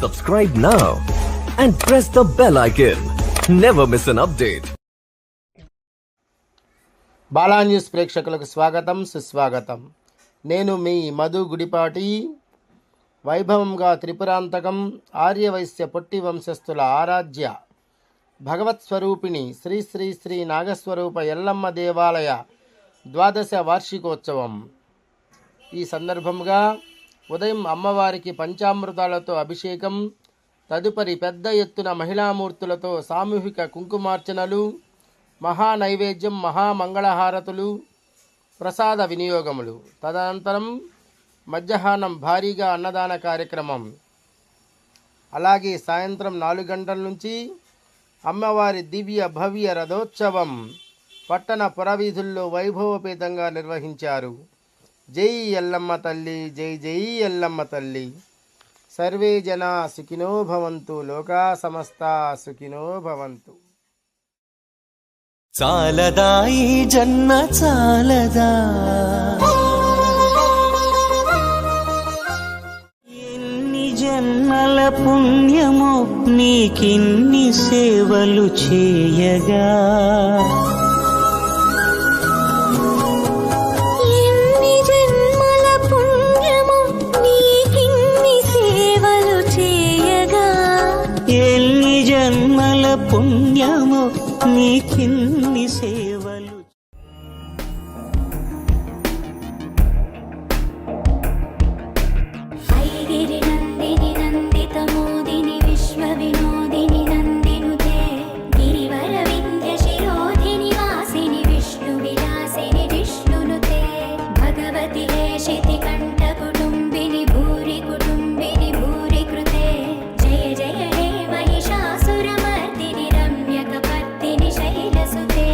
Subscribe now and press the bell icon. Never miss an update. Bala news ప్రేక్షకులకు స్వాగతం సుస్వాగతం. నేను మీ మధు గుడిపాటి. వైభవంగా త్రిపురాంతకం ఆర్యవైశ్య పొట్టి వంశస్థుల ఆరాధ్య భగవత్ స్వరూపిణి శ్రీ శ్రీ శ్రీ నాగస్వరూప ఎల్లమ్మ దేవాలయ ద్వాదశ వార్షికోత్సవం. ఈ సందర్భంగా ఉదయం అమ్మవారికి పంచామృతాలతో అభిషేకం, తదుపరి పెద్ద ఎత్తున మహిళామూర్తులతో సామూహిక కుంకుమార్చనలు, మహానైవేద్యం, మహామంగళహారతులు, ప్రసాద వినియోగములు. తదనంతరం మధ్యాహ్నం భారీగా అన్నదాన కార్యక్రమం. అలాగే సాయంత్రం 4 గంటల నుంచి అమ్మవారి దివ్య భవ్య రథోత్సవం పట్టణ పురవీధుల్లో వైభవపేతంగా నిర్వహించారు. జై ఎల్లమ్మ తల్లి, జై జై ఎల్లమ్మ తల్లి. సర్వే జనా సుఖినో భవంతు, లోకా సమస్తా సుఖినో భవంతు. చాలదా ఈ జన్మ చాలదా, ఎన్ని జన్మల పుణ్యమో నీకిన్ని సేవలు చేయగా, ఎన్ని జన్మల పుణ్యమో నీకిన్ని సేవలు చేయగా, ఎన్ని జన్మల పుణ్యమో నీకిన్ని సేవలు. ఐగిరి నందిని నందిత మోదిని విశ్వ వినోదిని నందినుతే, గిరివర వింధ్య శిరోధిని వాసిని విష్ణు విలాసిని విష్ణునుతే, భగవతి హేషితి కంఠ కుటుంబిని భూరి కుటుంబిని భూరి కృతే, జయ జయ హే మహిషాసురమర్దిని రమ్యక పర్దిని శైలసుతే.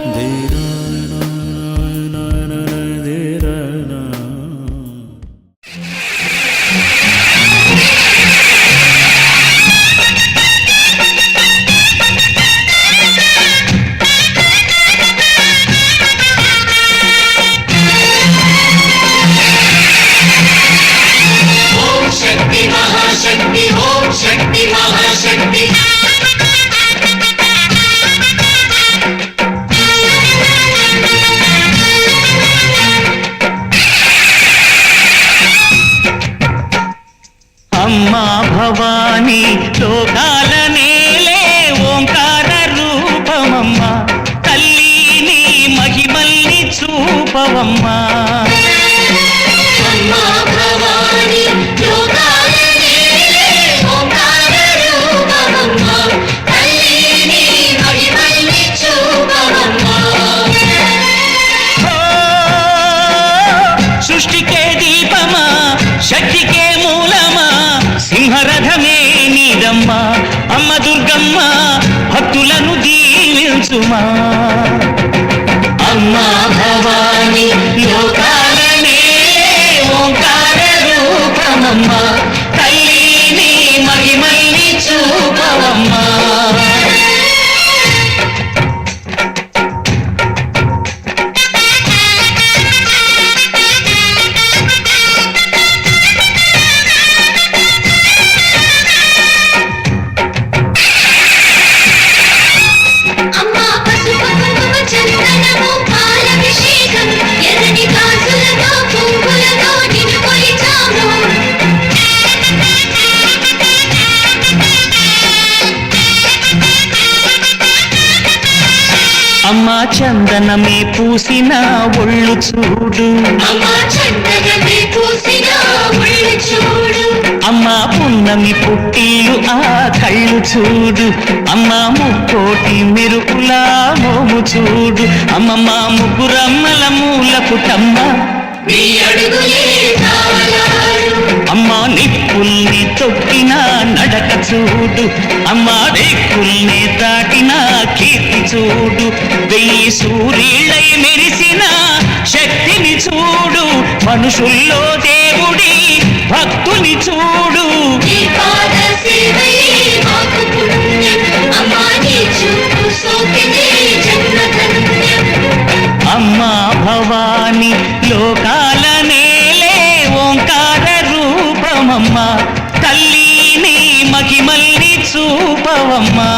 అమ్మా భవానీ లోకాల నేలే ఓంకార రూపమమ్మ, తల్లి నీ మహిమల్ని చూపవమ్మా. సృష్టికే దీపమా, శక్తికే మూలమా, సింహరథమే నీదమ్మా. అమ్మ దుర్గమ్మ భక్తులను దీవించుమా. అమ్మా భవాని లోకాలనే ఓంకార రూపమమ్మ, తల్లిని మహిమల్ని చూపవమ్మా. అమ్మా పసుపు కుంకుమ చందనము పాలభిషేకం, ఎర్రని గాజులతో పువ్వులతో నిన్ను కొలిచాము. అమ్మా చందనమే పూసిన ఒళ్ళు చూడు, అమ్మా చందనమే పూసిన ఒళ్ళు చూడు, అమ్మా పున్నమి పుట్టిల్లు ఆ కళ్ళు చూడు, అమ్మా ముక్కోటి మెరుపుల మోము చూడు, అమ్మమ్మ ముగ్గురమ్మల మూల పుటమ్మ నీ అడుగులే తాళాలు, అమ్మా నిప్పుల్ని తొక్కిన నడక చూడు, అమ్మా రేకుల్ని దాటిన కీర్తి చూడు, 1000 సూర్యులై మెరిసిన శక్తిని చూడు, మనుషుల్లో దేవుడి భక్తుని చూడు. నీ పాద సేవయే మాకు పుణ్యం, అమ్మా నీ చూపు సోకినే జన్మ ధన్యం. అమ్మా భవాని లోకాల నేలే ఓంకార రూపమమ్మ, తల్లి నీ మహిమ చూపవమ్మా.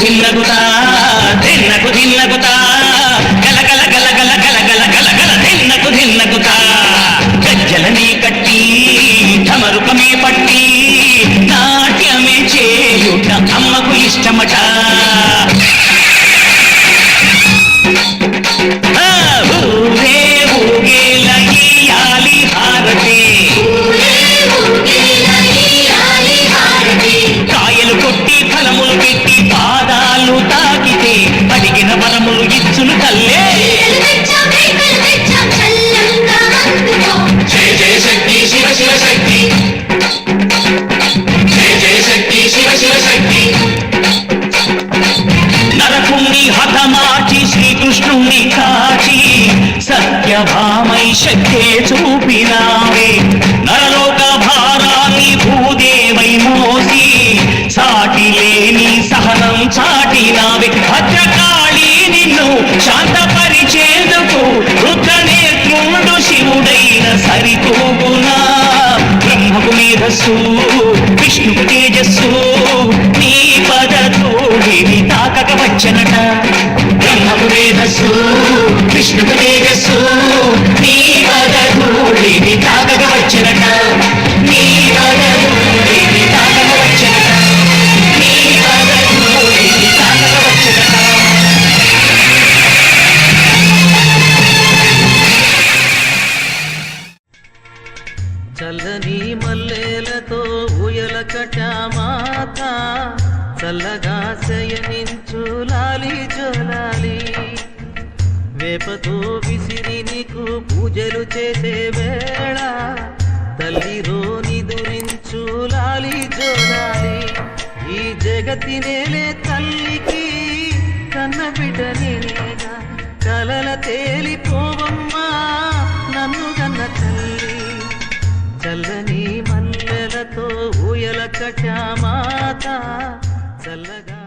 ధిన్నగుతా ధిన్నకు ధిన్నగుతా గల గల గల గల గల గల గల గల ధిన్నకు ధిన్నగుతా గజ్జలనే కట్టి ఢమరుకమే పట్టి నాట్యమే చేయుట అమ్మకు ఇష్టమట. ఊరే ఊగేల ఇయ్యాలి హారతి, కాయలు కొట్టి ఫలములు పెట్టి పాదాలు తాకితే అడిగిన వరములు ఇచ్చును తల్లే. జయ జయ శక్తి శివ శివ శక్తి, జయ జయ శక్తి శివ శివ శక్తి. నరకుణ్ణి హతమార్చి శ్రీకృష్ణుణ్ణి కాచి సత్యభామై శక్తే చూపినావే. నరలోక భారాన్ని భూదేవై మోసి సాటి లేని సహనం చాటినావే. భద్రకాళి నిన్ను శాంతపరిచేందుకు రుద్రనేత్రుడు శివుడైన సరితూగునా. బ్రహ్మకు మేధస్సు విష్ణుకు తేజస్సు నీ పదతోడిని తాకక వచ్చనట. బ్రహ్మకు మేధస్సు విష్ణుకు తేజస్సు నీ పదతోడిని తాకక వచ్చనట. నీ పదతోడిని తాకక వచ్చనట. నీ పదతోడిని తాకక వచ్చనట. చల్లని మల్లెలతో ఊయల కటామాత చల్లగా శయనించు లాలి జోలాలి. వేపతో విసిరి నీకు పూజలు చేసే వేళ తల్లిరో నిదురించు లాలి జోలాలి. ఈ జగతి నేలే తల్లికి కన్న బిడ్డ నేనేగా కలల తేలిపోవమ్మా నన్ను కన్న తల్లి. చల్లని మల్లెలతో ఊయల కటామాత చల్లగా